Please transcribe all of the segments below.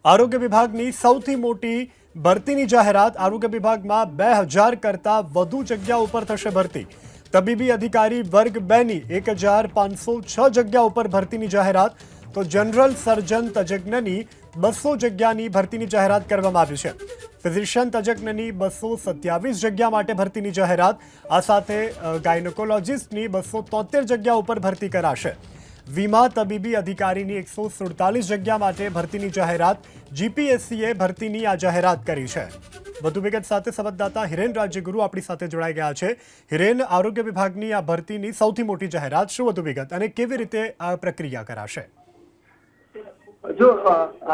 આરોગ્ય વિભાગની સૌથી મોટી ભરતીની જાહેરાત। આરોગ્ય વિભાગમાં 2000 કરતાં વધુ જગ્યા ઉપર થશે ભરતી। તબીબી અધિકારી વર્ગ 2 ની 1506 જગ્યા ઉપર ભરતીની જાહેરાત। તો જનરલ સર્જન તજજ્ઞની 200 જગ્યાની ભરતીની જાહેરાત કરવામાં આવી છે। ફિઝિશિયન તજજ્ઞની 227 જગ્યા માટે ભરતીની જાહેરાત। આ સાથે ગાયનેકોલોજિસ્ટની 273 જગ્યા ઉપર ભરતી કરાશે। વીમા તબીબી અધિકારીની 147 જગ્યા માટે ભરતીની જાહેરાત। જીપીએસસીએ ભરતીની આ જાહેરાત કરી છે। વધુ વિગત સાથે સંવાદદાતા હિરેન રાજ્યગુરુ આપણી સાથે જોડાઈ ગયા છે। હિરેન, આરોગ્ય વિભાગની આ ભરતીની સૌથી મોટી જાહેરાત, શું વધુ વિગત અને કેવી રીતે આ પ્રક્રિયા કરાશે? જો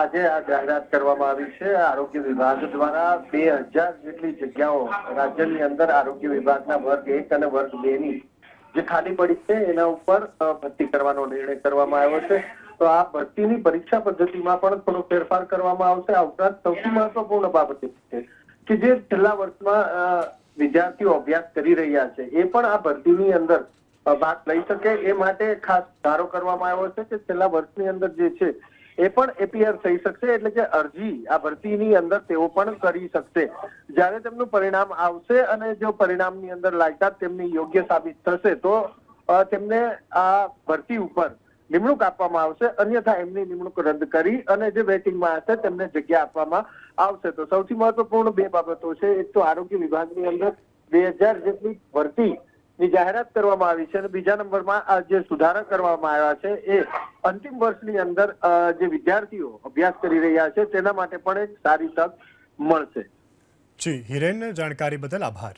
આજે આ જાહેરાત કરવામાં આવી છે। આરોગ્ય વિભાગ દ્વારા 2000 જેટલી જગ્યાઓ રાજ્યની અંદર આરોગ્ય વિભાગના વર્ગ 1 અને વર્ગ 2 ની જે ખાલી પડી છે એના ઉપર ભરતી કરવાનો નિર્ણય કરવામાં આવ્યો છે। તો આ ભરતીની પરીક્ષા પદ્ધતિમાં પણ થોડો ફેરફાર કરવામાં આવશે। આ ઉપરાંત સૌથી મહત્વપૂર્ણ બાબત છે કે જે છેલ્લા વર્ષમાં વિદ્યાર્થીઓ અભ્યાસ કરી રહ્યા છે એ પણ આ ભરતીની અંદર ભાગ લઈ શકે એ માટે ખાસ ધારો કરવામાં આવ્યો છે કે છેલ્લા વર્ષની અંદર જે છે એ પણ એપીઆર થઈ શકશે, એટલે કે અરજી આ ભરતીની અંદર તેઓ પણ કરી શકશે। જ્યારે તેમનું પરિણામ આવશે અને જો પરિણામની અંદર લાયકાત તેમની યોગ્ય સાબિત થશે તો તેમને આ ભરતી ઉપર નિમણૂક આપવામાં આવશે, અન્યથા એમની નિમણૂક રદ કરી અને જે વેટિંગમાં હશે તેમને જગ્યા આપવામાં આવશે। તો સૌથી મહત્વપૂર્ણ બે બાબતો છે। એક તો આરોગ્ય વિભાગની અંદર 2000 જેટલી ભરતીની જાહેરાત કરવામાં આવી છે અને બીજા નંબરમાં આ જે સુધારા કરવામાં આવ્યા છે એ અંતિમ વર્ષની અંદર જે વિદ્યાર્થીઓ અભ્યાસ કરી રહ્યા છે તેના માટે પણ એક સારી તક મળશે। જી હિરેન, જાણકારી બદલ આભાર।